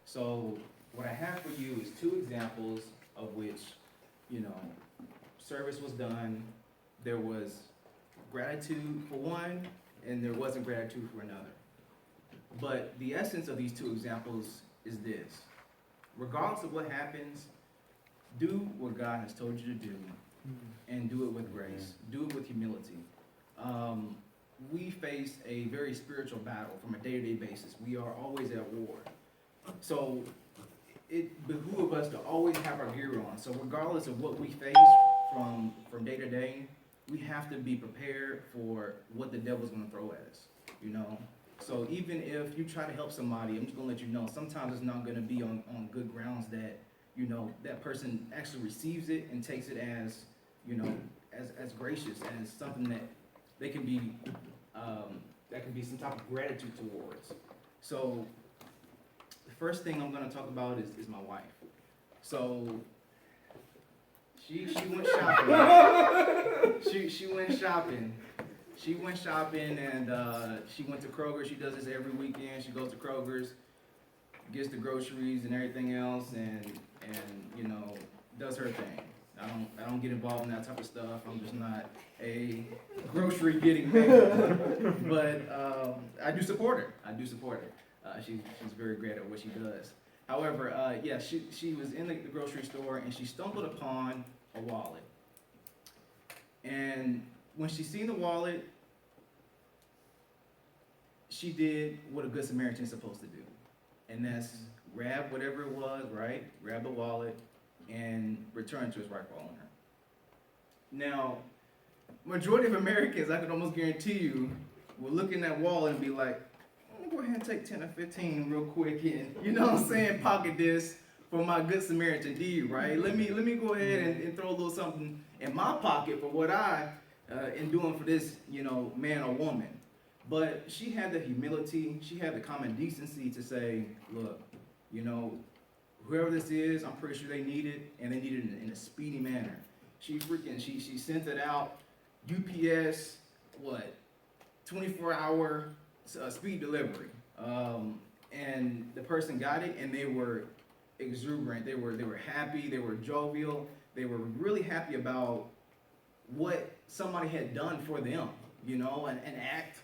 So what I have for you is two examples of which, service was done. There was gratitude for one, and there wasn't gratitude for another. But the essence of these two examples is this. Regardless of what happens, do what God has told you to do, and do it with grace. Do it with humility. We face a very spiritual battle from a day-to-day basis. We are always at war. So it behooves us to always have our gear on. So regardless of what we face from day to day, we have to be prepared for what the devil's going to throw at us, So even if you try to help somebody, I'm just going to let you know, sometimes it's not going to be on good grounds that, that person actually receives it and takes it as, as gracious, as something that they can be, that can be some type of gratitude towards. So the first thing I'm going to talk about is my wife. So she went shopping. she went shopping. She went shopping and she went to Kroger. She does this every weekend. She goes to Kroger's, gets the groceries and everything else, and does her thing. I don't get involved in that type of stuff. I'm just not a grocery getting man. But I do support her. She's very great at what she does. However, she was in the grocery store and she stumbled upon a wallet. And when she seen the wallet, she did what a good Samaritan is supposed to do. And that's grab whatever it was, right? Grab the wallet and return to its rightful owner. Now, majority of Americans, I can almost guarantee you, will look in that wallet and be like, I'm gonna go ahead and take 10 or 15 real quick and, pocket this for my good Samaritan deed, right? Let me go ahead and throw a little something in my pocket for what I am doing for this, man or woman. But she had the humility, she had the common decency to say, look, whoever this is, I'm pretty sure they need it, and they need it in a speedy manner. She sent it out, UPS, 24-hour speed delivery. And the person got it, and they were exuberant. They were happy. They were jovial. They were really happy about what somebody had done for them. An act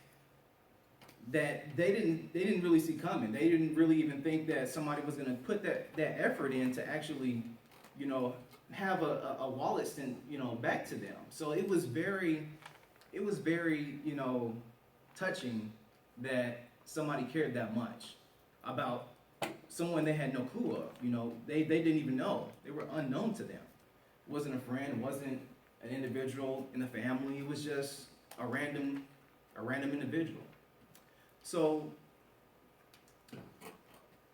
that they didn't really see coming. They didn't really even think that somebody was going to put that effort in to actually, have a wallet sent, back to them. So it was very, touching that somebody cared that much about someone they had no clue of. They didn't even know. They were unknown to them. It wasn't a friend. It wasn't an individual in the family. It was just a random individual. So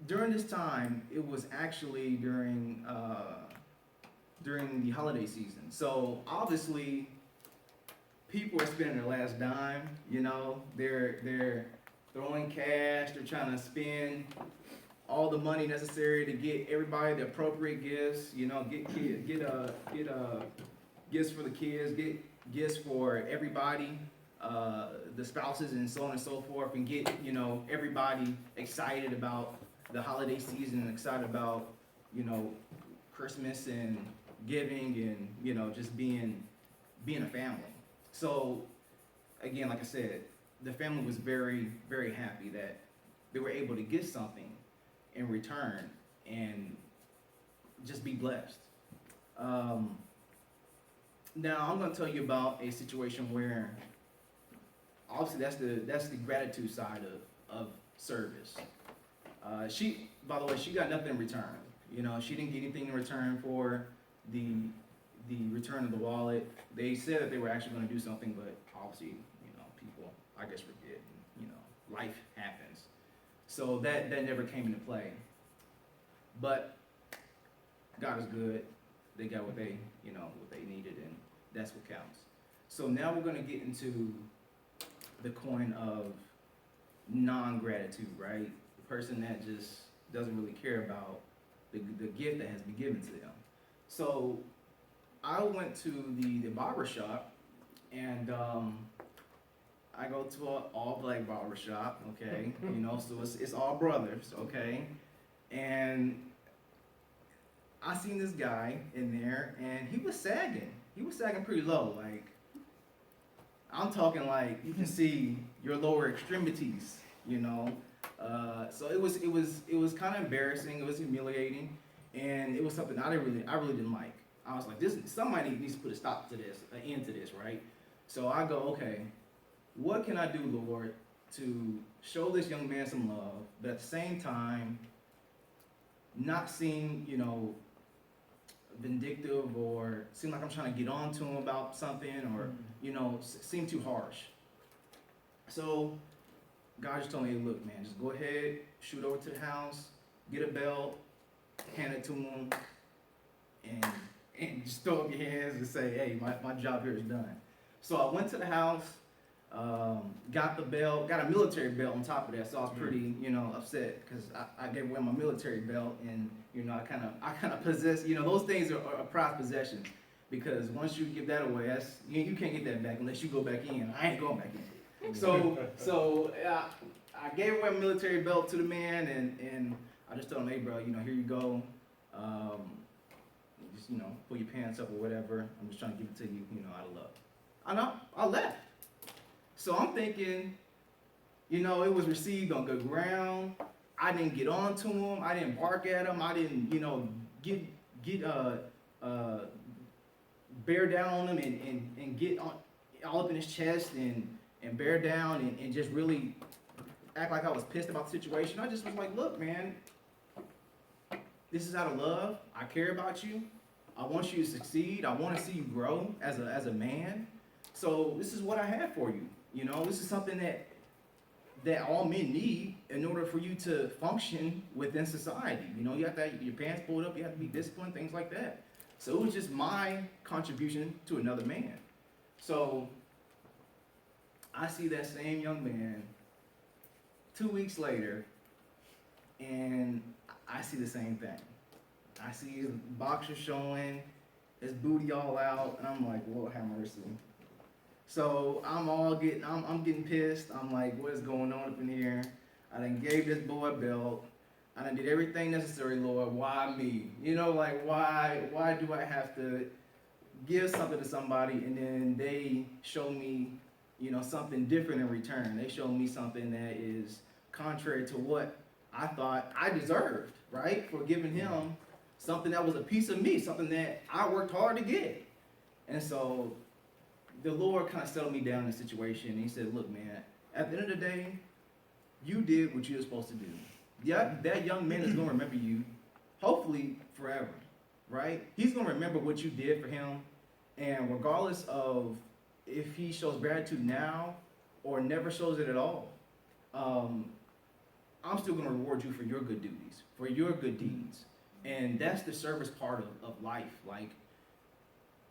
during this time, it was actually during the holiday season. So obviously, people are spending their last dime. They're throwing cash. They're trying to spend all the money necessary to get everybody the appropriate gifts. Get gifts for the kids. Get gifts for everybody. The spouses and so on and so forth, and get everybody excited about the holiday season and excited about Christmas and giving and just being a family. So again, like I said, the family was very, very happy that they were able to get something in return and just be blessed. Now I'm going to tell you about a situation where obviously that's the gratitude side of service. By the way, she got nothing in return. She didn't get anything in return for the return of the wallet. They said that they were actually going to do something, but obviously, people, I guess, forget. Life happens. So that never came into play. But God is good. They got what they needed, and that's what counts. So now we're going to get into the coin of non-gratitude, right? The person that just doesn't really care about the gift that has been given to them. So I went to the barber shop, and I go to an all-black barber shop, okay? So it's all brothers, okay? And I seen this guy in there, and he was sagging. He was sagging pretty low. Like, I'm talking like you can see your lower extremities, you know. So it was kind of embarrassing. It was humiliating, and it was something I really didn't like. I was like, somebody needs to put a stop to this, an end to this, right? So I go, okay, what can I do, Lord, to show this young man some love, but at the same time, not seem, vindictive or seem like I'm trying to get on to him about something or, seem too harsh. So God just told me, hey, look, man, just go ahead, shoot over to the house, get a belt, hand it to him, and just throw up your hands and say, hey, my job here is done. So I went to the house, got the belt, got a military belt on top of that, so I was pretty, upset because I gave away my military belt, and I kind of possess, those things are prized possessions, because once you give that away, that's you can't get that back unless you go back in. I ain't going back in. So I gave away a military belt to the man, and I just told him, hey, bro, here you go. Just pull your pants up or whatever. I'm just trying to give it to you, out of love. And I left. So I'm thinking, it was received on good ground. I didn't get on to him. I didn't bark at him. I didn't, get bear down on him and get all up in his chest and bear down and just really act like I was pissed about the situation. I just was like, look, man, this is out of love. I care about you. I want you to succeed. I want to see you grow as a man. So this is what I have for you. This is something that all men need in order for you to function within society. You have to have your pants pulled up, you have to be disciplined, things like that. So it was just my contribution to another man. So I see that same young man 2 weeks later, and I see the same thing. I see his boxers showing, his booty all out, and I'm like, Lord have mercy. So I'm getting pissed. I'm like, what is going on up in here? I done gave this boy a belt. I done did everything necessary, Lord. Why me? Why do I have to give something to somebody and then they show me, something different in return? They show me something that is contrary to what I thought I deserved, right? For giving him something that was a piece of me, something that I worked hard to get. And so the Lord kind of settled me down in the situation, and he said, look, man, at the end of the day, you did what you were supposed to do. Yeah, that young man is going to remember you, hopefully forever, right? He's going to remember what you did for him, and regardless of if he shows gratitude now or never shows it at all, I'm still going to reward you for your good duties, for your good deeds. And that's the service part of life. Like,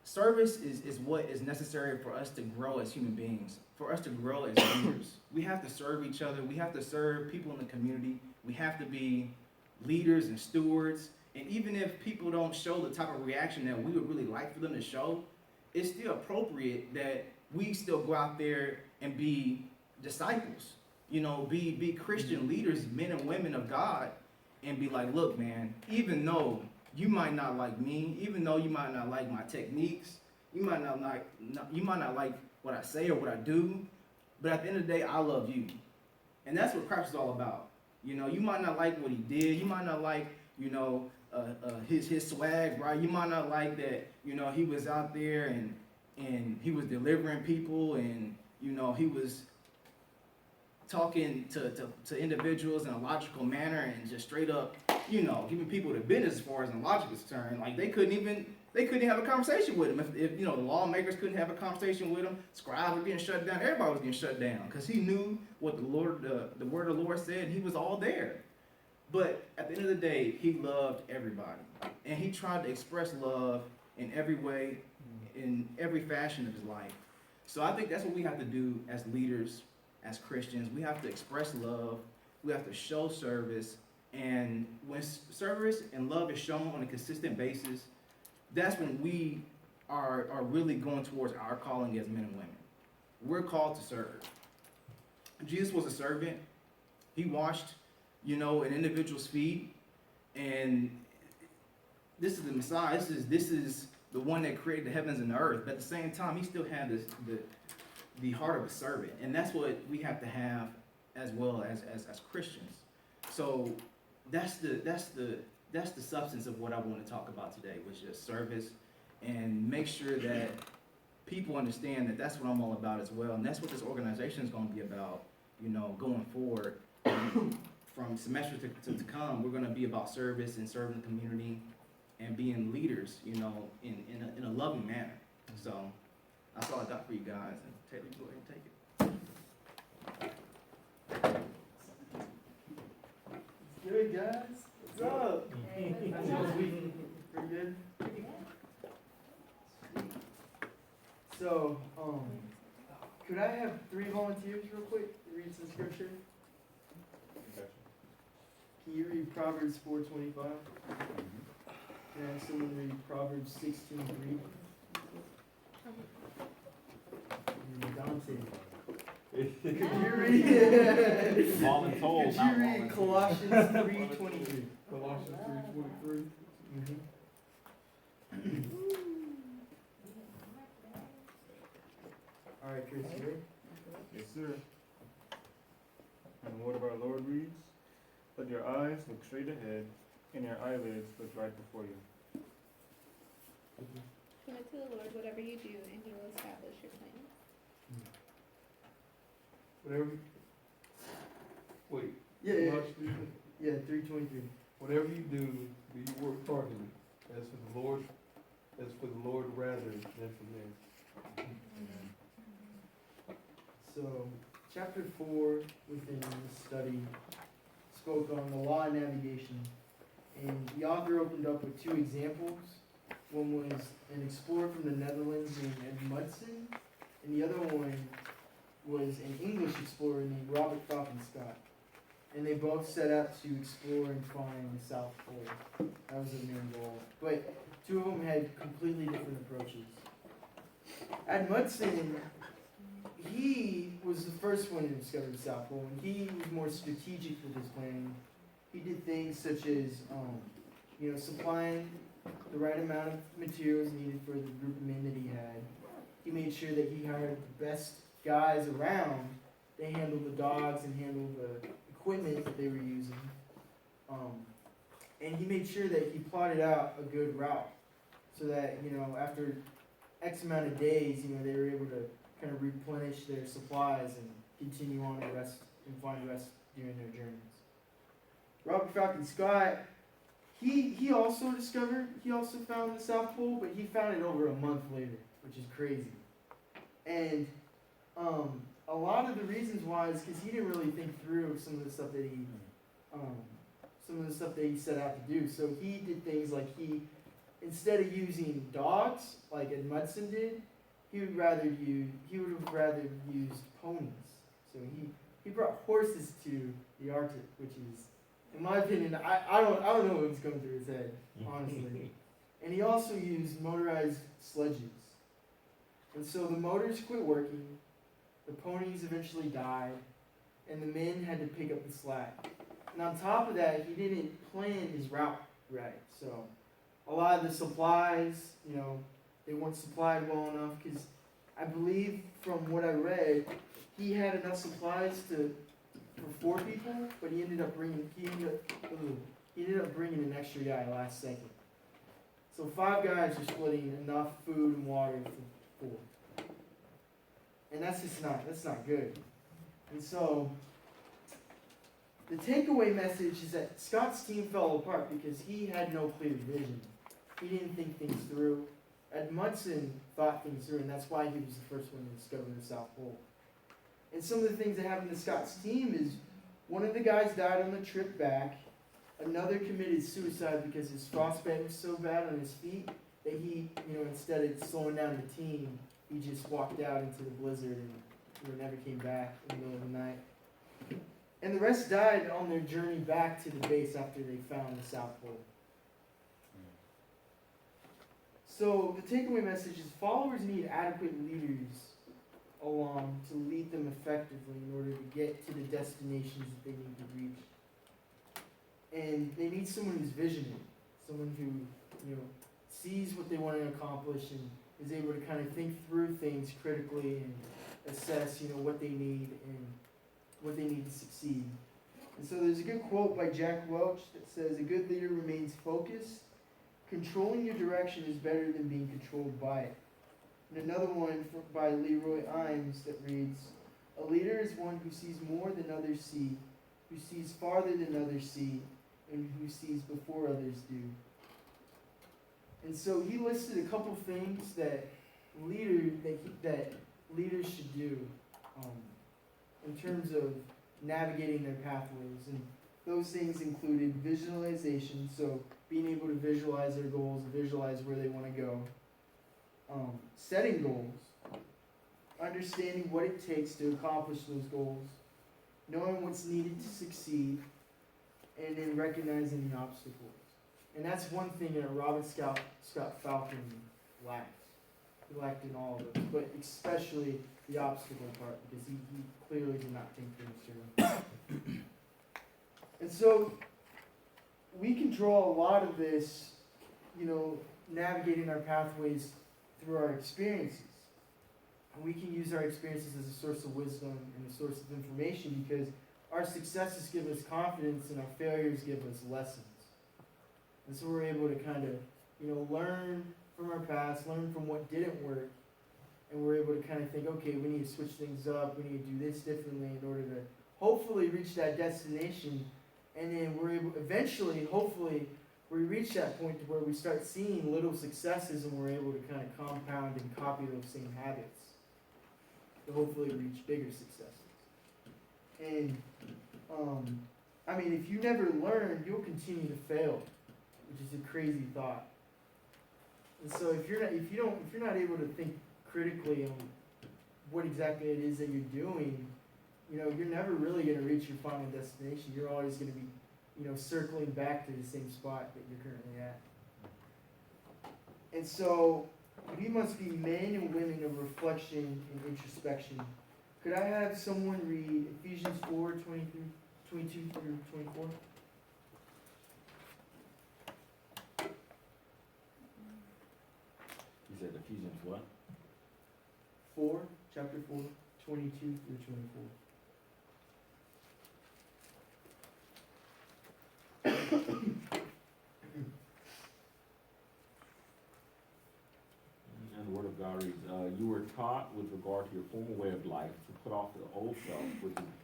service is what is necessary for us to grow as human beings, for us to grow as leaders. We have to serve each other. We have to serve people in the community. We have to be leaders and stewards. And even if people don't show the type of reaction that we would really like for them to show, it's still appropriate that we still go out there and be disciples, be Christian leaders, men and women of God, and be like, look, man, even though you might not like me, even though you might not like my techniques, you might not like what I say or what I do, but at the end of the day, I love you. And that's what Christ is all about. You might not like what he did. You might not like, his swag, right? You might not like that, he was out there and he was delivering people and, he was talking to individuals in a logical manner and just straight up, giving people the business as far as in logic is concerned. Like, they couldn't even have a conversation with him. If the lawmakers couldn't have a conversation with him, scribes were getting shut down, everybody was getting shut down because he knew what the word of the Lord said, and he was all there. But at the end of the day, he loved everybody. And he tried to express love in every way, in every fashion of his life. So I think that's what we have to do as leaders, as Christians. We have to express love. We have to show service. And when service and love is shown on a consistent basis, that's when we are really going towards our calling as men and women. We're called to serve. Jesus was a servant. He washed, an individual's feet. And this is the Messiah. This is the one that created the heavens and the earth. But at the same time, he still had the heart of a servant, and that's what we have to have as well as Christians. So that's the substance of what I want to talk about today, which is service, and make sure that people understand that that's what I'm all about as well, and that's what this organization is going to be about. Going forward, from semester to come, we're going to be about service and serving the community and being leaders, in a loving manner. So that's all I got for you guys. And Taylor, go ahead and take it. Good, guys. What's up? Hey, How's your week? Pretty good? So, could I have 3 volunteers real quick to read some scripture? Can you read Proverbs 4:25? Can I have someone read Proverbs 16:3? Dante. Could you read? Voluntold, Could you not read volunteer. Colossians 3:23? Colossians 3:23. All right, Chris, you ready? Yes, sir. And the word of our Lord reads, "Let your eyes look straight ahead, and your eyelids look right before you." Commit to the Lord whatever you do, and He will establish your plan. Whatever. Wait, Yeah, Colossians 3:23. yeah, 3:23. Whatever you do you work heartily, as for the Lord rather than for men. So, chapter 4 within this study spoke on the law of navigation, and the author opened up with 2 examples. One was an explorer from the Netherlands named Edmundson, and the other one was an English explorer named Robert Falcon Scott. And they both set out to explore and find the South Pole. That was their main goal. But 2 of them had completely different approaches. Edmundson, he was the first one to discover the South Pole, and he was more strategic with his planning. He did things such as, supplying the right amount of materials needed for the group of men that he had. He made sure that he hired the best guys around. They handled the dogs and handled the equipment that they were using. And he made sure that he plotted out a good route so that, after X amount of days, they were able to kind of replenish their supplies and continue on and rest and find rest during their journeys. Robert Falcon Scott, he also found the South Pole, but he found it over a month later, which is crazy. And a lot of the reasons why is because he didn't really think through some of the stuff that he set out to do. So he did things like instead of using dogs like Edmundson did, he would have rather used ponies. So he brought horses to the Arctic, which is, in my opinion, I don't know what's going through his head, honestly. And he also used motorized sledges. And so the motors quit working, the ponies eventually died, and the men had to pick up the slack. And on top of that, he didn't plan his route right. So a lot of the supplies, they weren't supplied well enough, because I believe from what I read, he had enough supplies for 4 people, but he ended up bringing an extra guy last second. So 5 guys are splitting enough food and water for 4. And that's not good. And so the takeaway message is that Scott's team fell apart because he had no clear vision. He didn't think things through. Edmundson thought things through, and that's why he was the first one to discover the South Pole. And some of the things that happened to Scott's team is one of the guys died on the trip back. Another committed suicide because his frostbite was so bad on his feet that he, instead of slowing down the team, he just walked out into the blizzard and never came back in the middle of the night. And the rest died on their journey back to the base after they found the South Pole. So the takeaway message is followers need adequate leaders along to lead them effectively in order to get to the destinations that they need to reach. And they need someone who's visionary, someone who, sees what they want to accomplish and is able to kind of think through things critically and assess, what they need and what they need to succeed. And so there's a good quote by Jack Welch that says, "A good leader remains focused. Controlling your direction is better than being controlled by it." And another one by Leroy Imes that reads, "A leader is one who sees more than others see, who sees farther than others see, and who sees before others do." And so he listed a couple things that leaders should do in terms of navigating their pathways. And those things included visualization, so being able to visualize their goals, visualize where they want to go. Setting goals, understanding what it takes to accomplish those goals, knowing what's needed to succeed, and then recognizing the obstacles. And that's one thing that Robert Scott Falcon lacked. He lacked in all of it, but especially the obstacle part, because he clearly did not think things through. And so we can draw a lot of this, navigating our pathways through our experiences. And we can use our experiences as a source of wisdom and a source of information, because our successes give us confidence and our failures give us lessons. And so we're able to kind of, learn from our past, learn from what didn't work, and we're able to kind of think, okay, we need to switch things up, we need to do this differently in order to hopefully reach that destination. And then we're able, eventually, hopefully, we reach that point to where we start seeing little successes and we're able to kind of compound and copy those same habits to hopefully reach bigger successes. And, if you never learn, you'll continue to fail, which is a crazy thought. And so if you're not able to think critically on what exactly it is that you're doing, you're never really going to reach your final destination. You're always going to be, circling back to the same spot that you're currently at. And so we must be men and women of reflection and introspection. Could I have someone read Ephesians 4, 22 through 24? You said Ephesians what? 4, chapter 4, 22 through 24. And the Word of God reads, "You were taught with regard to your former way of life to put off the old self,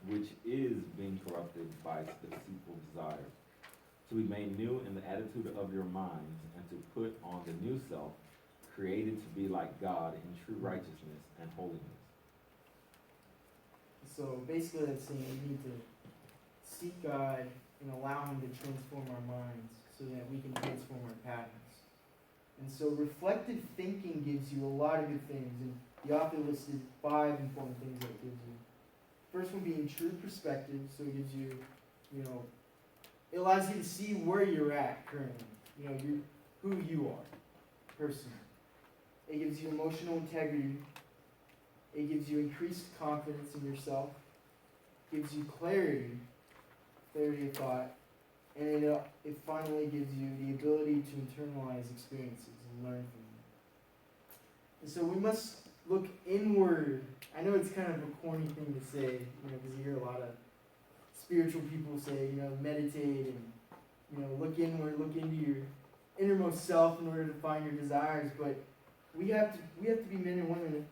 which is being corrupted by its deceitful desires, to be made new in the attitude of your minds, and to put on the new self, created to be like God in true righteousness and holiness." So basically that's saying we need to seek God and allow Him to transform our minds so that we can transform our patterns. And so reflective thinking gives you a lot of good things, and the author listed 5 important things that it gives you. First one being true perspective, so it gives you, it allows you to see where you're at currently, who you are personally. It gives you emotional integrity. It gives you increased confidence in yourself. It gives you clarity of thought. And it finally gives you the ability to internalize experiences and learn from them. And so we must look inward. I know it's kind of a corny thing to say, because you hear a lot of spiritual people say, meditate and, look inward, look into your innermost self in order to find your desires. But we have to be men and women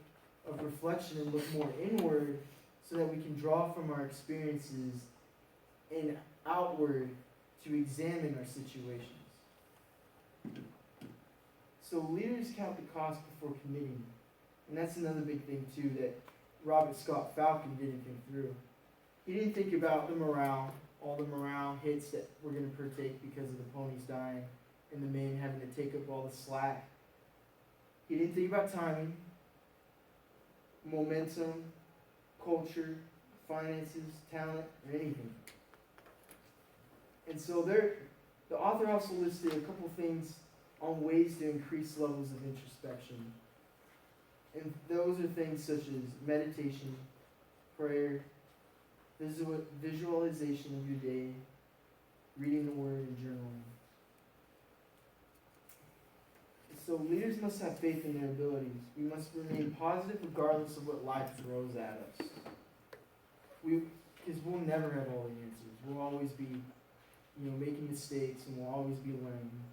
of reflection and look more inward so that we can draw from our experiences and outward to examine our situations. So leaders count the cost before committing. And that's another big thing too that Robert Scott Falcon didn't think through. He didn't think about the morale, all the morale hits that we're going to partake because of the ponies dying and the men having to take up all the slack. He didn't think about timing, momentum, culture, finances, talent, or anything. And so the author also listed a couple things on ways to increase levels of introspection. And those are things such as meditation, prayer, visualization of your day, reading the word, and journaling. So leaders must have faith in their abilities. We must remain positive regardless of what life throws at us. Because we'll never have all the answers. We'll always be, making mistakes, and we'll always be learning.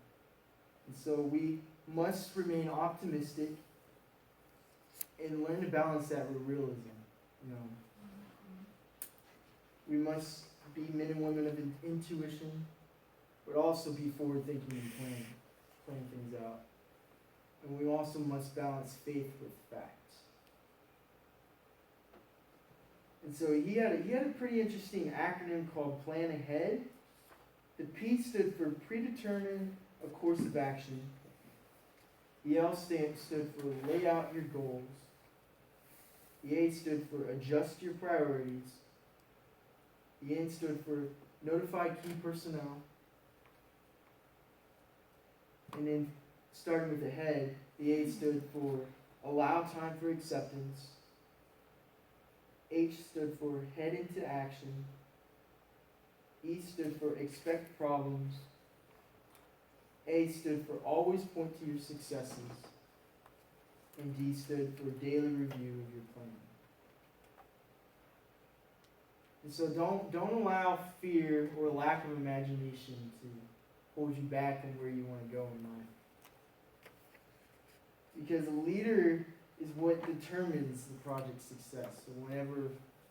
And so we must remain optimistic and learn to balance that with realism. We must be men and women of intuition, but also be forward-thinking and plan things out. And we also must balance faith with facts. And so he had a pretty interesting acronym called Plan Ahead. The P stood for predetermine a course of action. The L stood for lay out your goals. The A stood for adjust your priorities. The N stood for notify key personnel. And then starting with the head, the A stood for allow time for acceptance. H stood for head into action. E stood for expect problems. A stood for always point to your successes. And D stood for daily review of your plan. And so don't allow fear or lack of imagination to hold you back on where you want to go in life. Because a leader is what determines the project's success. So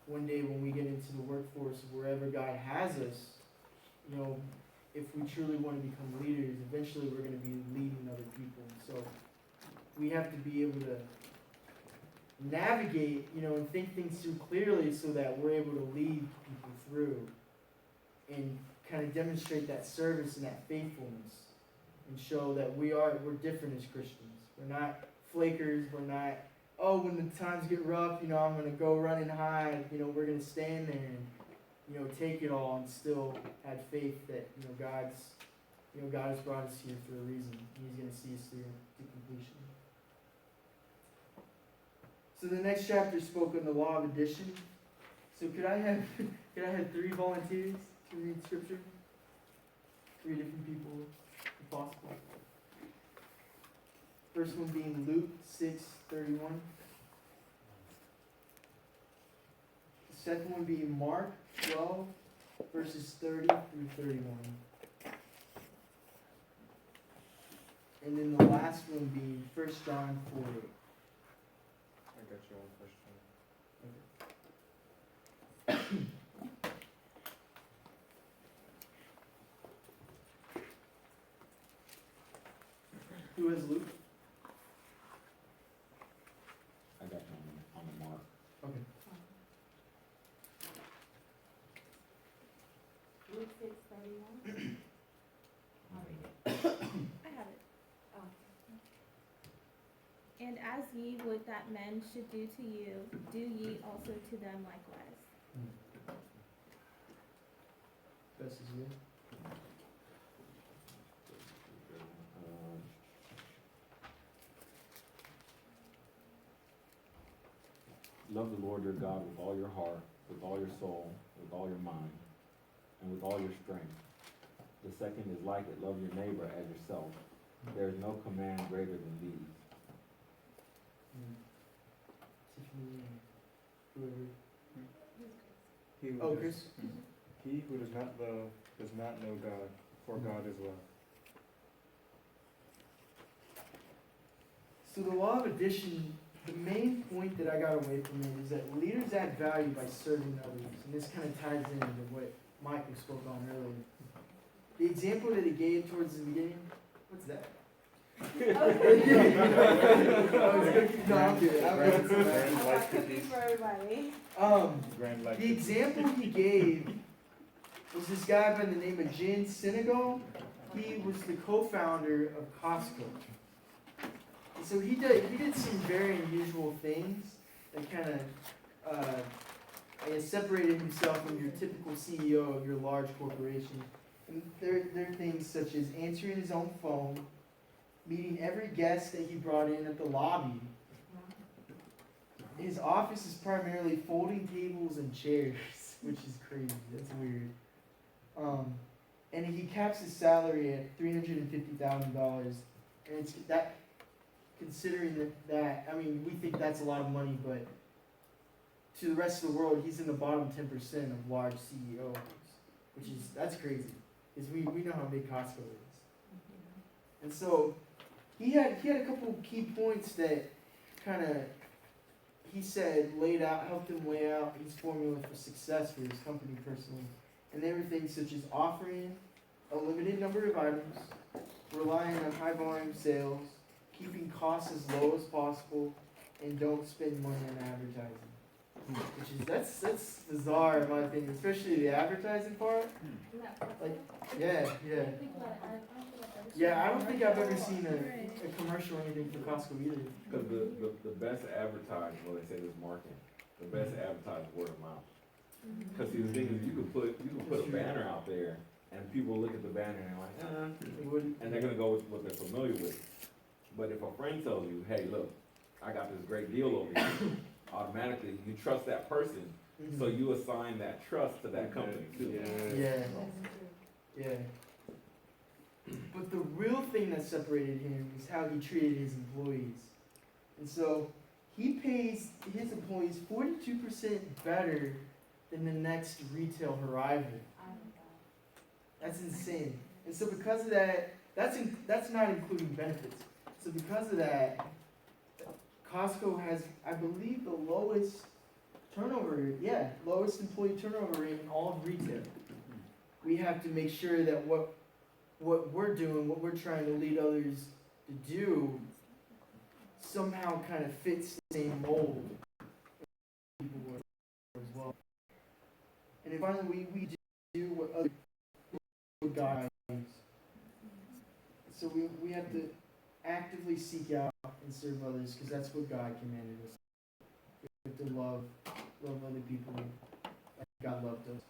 one day when we get into the workforce, wherever God has us, if we truly want to become leaders, eventually we're going to be leading other people. So we have to be able to navigate, and think things through clearly so that we're able to lead people through and kind of demonstrate that service and that faithfulness and show that we're different as Christians. We're not flakers. We're not, when the times get rough, I'm going to go run and hide. We're going to stand there and, take it all and still have faith that, God has brought us here for a reason. And He's going to see us through to completion. So the next chapter spoke on the law of addition. So could I have 3 volunteers to read scripture? 3 different people, if possible. First one being Luke 6:31. The second one being Mark 12, verses 30 through 31. And then the last one being 1 John 4:8. I got you on question. Who has Luke? I got you on the mark. Okay. Luke 6:31. I'll read it. I have it. Oh. And as ye would that men should do to you, do ye also to them likewise. Best is you. Love the Lord your God with all your heart, with all your soul, with all your mind, and with all your strength. The second is like it, love your neighbor as yourself. There is no command greater than these. Tiffany, whoever. He who Oh, does- Chris. He who does not love does not know God, for God is love. So the law of addition, the main point that I got away from it is that leaders add value by serving others. And this kind of ties into what Michael spoke on earlier. The example that he gave towards the beginning, what's that? No, I'm good. Grand I life got cookies for everybody. Grand life. The example he gave was this guy by the name of Jen Senegal. He was the co-founder of Costco. And so he did some very unusual things that kind of separated himself from your typical CEO of your large corporation. And there are things such as answering his own phone, meeting every guest that he brought in at the lobby. His office is primarily folding tables and chairs, which is crazy. That's weird. and he caps his salary at $350,000, and it's that. Considering that, I mean, we think that's a lot of money, but to the rest of the world, he's in the bottom 10% of large CEOs, that's crazy, because we know how big Costco is. And so he had a couple key points that kind of he said helped him lay out his formula for success for his company personally, and they were things such as offering a limited number of items, relying on high volume sales, keeping costs as low as possible, and don't spend money on advertising. That's bizarre in my opinion, especially the advertising part. Like, yeah. Yeah, I don't think I've ever seen a commercial or anything for Costco either. Because the best advertising, well, they say this marketing, the best advertising is word of mouth. Because the thing is, you can put a banner out there, and people look at the banner and they're like, and they're gonna go with what they're familiar with. But if a friend tells you, hey, look, I got this great deal over here, automatically you trust that person, so you assign that trust to that company too. Yeah. But the real thing that separated him is how he treated his employees. And so he pays his employees 42% better than the next retail arrival. That's insane. And so because of that, that's not including benefits. So because of that, Costco has, I believe, the lowest employee turnover rate in all of retail. We have to make sure that what we're doing, what we're trying to lead others to do, somehow kind of fits the same mold people work as well. And then finally, we do what other God values. So we have to actively seek out and serve others, because that's what God commanded us. We have to love other people like God loved us.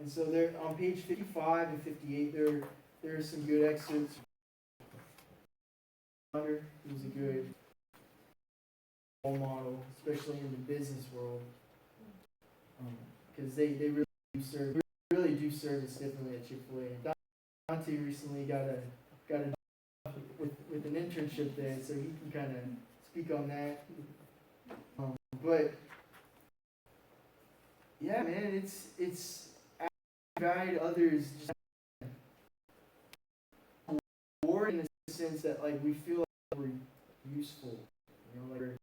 And so there, on page 55 and 58, there are some good excerpts. He was a good role model, especially in the business world, because they really do service differently at Chick-fil-A. Dante recently got a with an internship there, so he can kind of speak on that. But yeah, man, it's guide others just more in the sense that like we feel like we're useful, like we're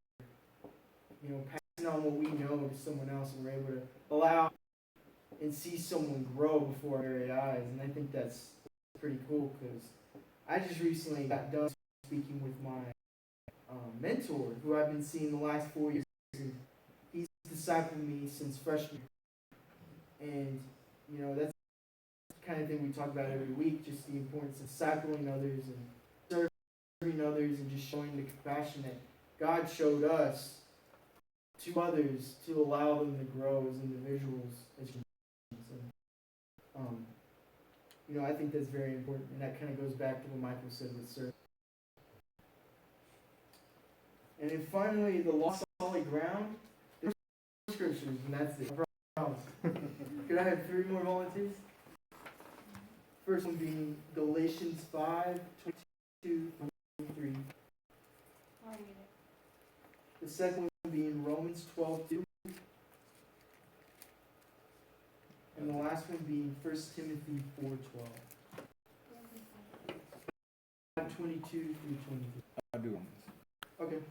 passing on what we know to someone else, and we're able to allow and see someone grow before our very eyes, and I think that's pretty cool, because I just recently got done speaking with my mentor, who I've been seeing the last 4 years. He's discipled me since freshman year. And, that's the kind of thing we talk about every week, just the importance of discipling others and serving others and just showing the compassion that God showed us to others to allow them to grow as individuals, as humans. I think that's very important, and that kind of goes back to what Michael said with service. And then finally, the lost solid ground. There's scriptures, and that's it. I promise. Could I have 3 more volunteers? First one being Galatians 5:22-23. The second one being Romans 12:2. And the last one being 1 Timothy 4:12. 22-23. I do. Okay.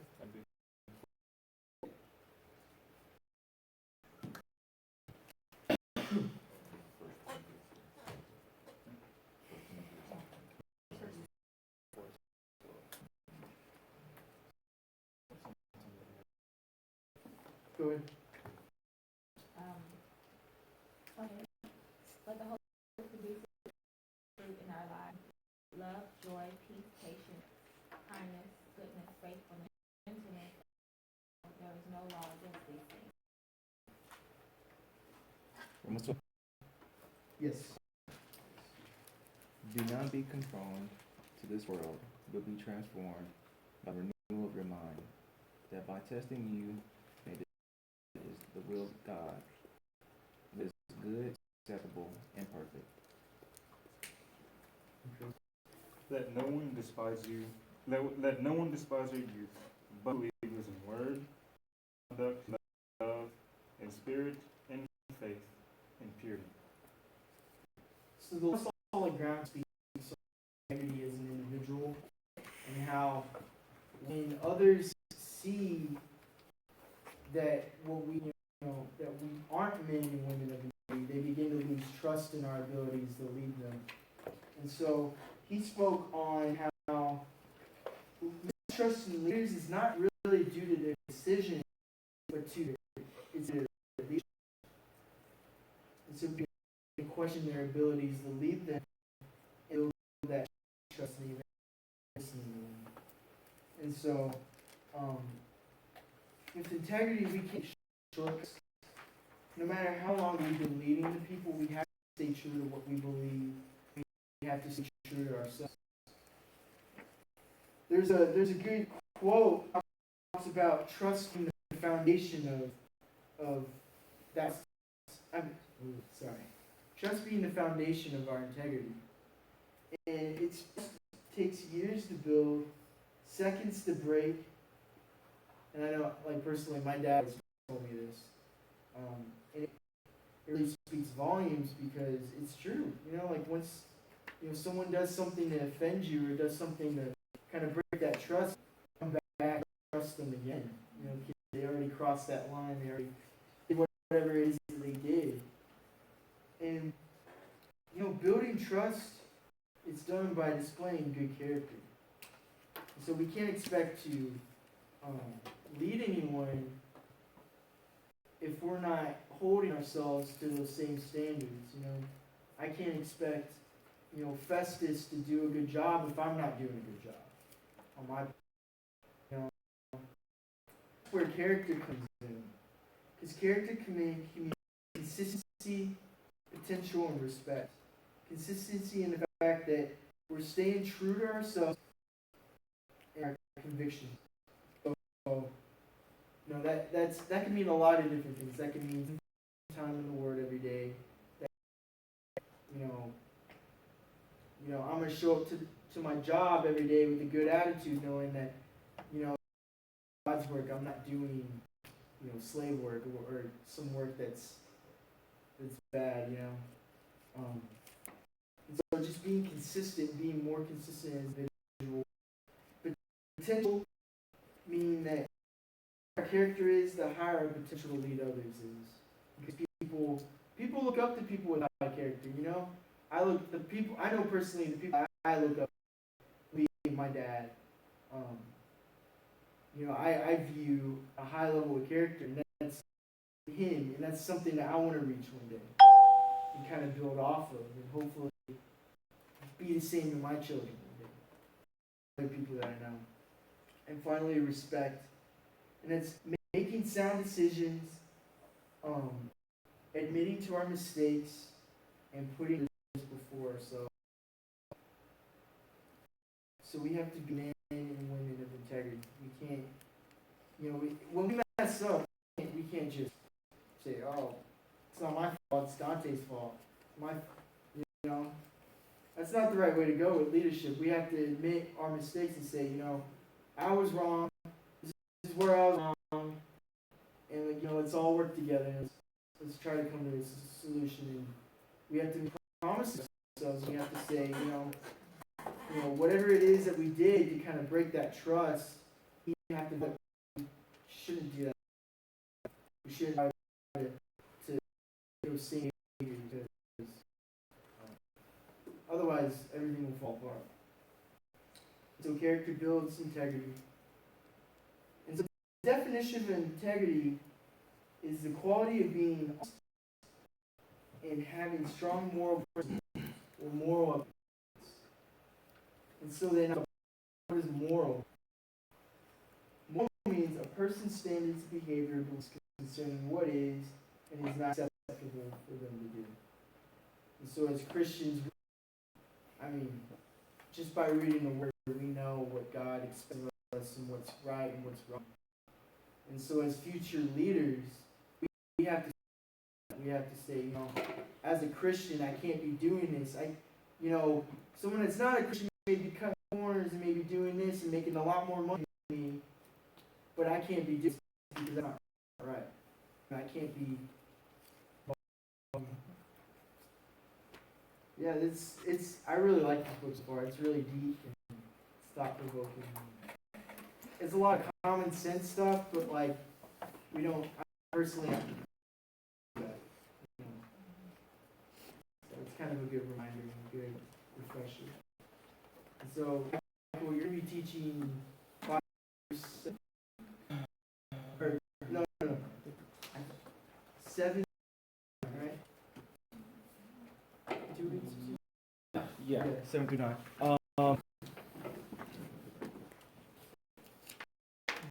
Go ahead. Okay. Let the Holy Spirit produce fruit in our lives: love, joy, peace, patience, kindness, goodness, faithfulness, gentleness. There is no law against these things. Yes. Do not be conformed to this world, but be transformed by the renewal of your mind, that by testing you may discern what is the will of God, what is good, acceptable, and perfect. Let no one despise you. Let no one despise your youth, but believers in word, conduct, love, in spirit, in faith, in purity. So the solid ground speaks of integrity as an individual, and how when others see that that we aren't men and women of integrity, they begin to lose trust in our abilities to lead them. And so he spoke on how mistrust in leaders is not really due to their decision, but to their leadership. And so we can question their abilities to lead them and build that trust and even listen to them. And so, with integrity, we can't shortcuts. No matter how long we've been leading the people, we have to stay true to what we believe. We have to stay true to ourselves. There's a good quote that talks about trusting the foundation of that. Trust being the foundation of our integrity, and it takes years to build, seconds to break. And I know, like personally, my dad has told me this, and it really speaks volumes because it's true. Like once someone does something to offend you or does something to kind of break that trust, come back, trust them again. They already crossed that line. They already did whatever it is that they did. And building trust is done by displaying good character. So we can't expect to lead anyone if we're not holding ourselves to those same standards. I can't expect Festus to do a good job if I'm not doing a good job on my that's where character comes in, because character communicates consistency, potential, and respect. Consistency in the fact that we're staying true to ourselves and our convictions. So, that can mean a lot of different things. That can mean time in the Word every day. That, I'm gonna show up to my job every day with a good attitude, knowing that God's work. I'm not doing slave work or some work that's bad. So just being consistent, being more consistent as an individual. But potential, meaning that our character is, the higher our potential to lead others is. Because people look up to people with high character. I know personally the people I look up to, leading my dad. I view a high level of character, and that's him, and that's something that I want to reach one day and kind of build off of, and hopefully be the same to my children one day, other people that I know. And finally, respect, and it's making sound decisions, admitting to our mistakes, and putting others before ourselves. So we have to be men and women of integrity. We can't, when we mess up, we can't just say, "Oh, it's not my fault. It's Dante's fault." That's not the right way to go with leadership. We have to admit our mistakes and say, I was wrong. This is where I was wrong, and let's all work together. Let's try to come to a solution. And we have to make promises to ourselves. We have to say, whatever it is that we did to kind of break that trust, we have to. We shouldn't do that. We shouldn't try to save because otherwise everything will fall apart. So character builds integrity. And so the definition of integrity is the quality of being honest and having strong moral principles or moral opinions. And so then, what is moral? Moral means a person's standards of behavior concerning what is and is not acceptable for them to do. And so as Christians, just by reading the Word, we know what God expects of us and what's right and what's wrong. And so as future leaders, we have to say, as a Christian, I can't be doing this. Someone that's not a Christian may be cutting corners and maybe doing this and making a lot more money than me, but I can't be doing this because that's not right. I can't be. Yeah, I really like this book so far. It's really deep and thought provoking. It's a lot of common sense stuff, but like I personally have to do that. So it's kind of a good reminder and a good refresher. And so Michael, you're gonna be teaching 5 or no 7, right? 2 weeks. Yeah, 7 through 9.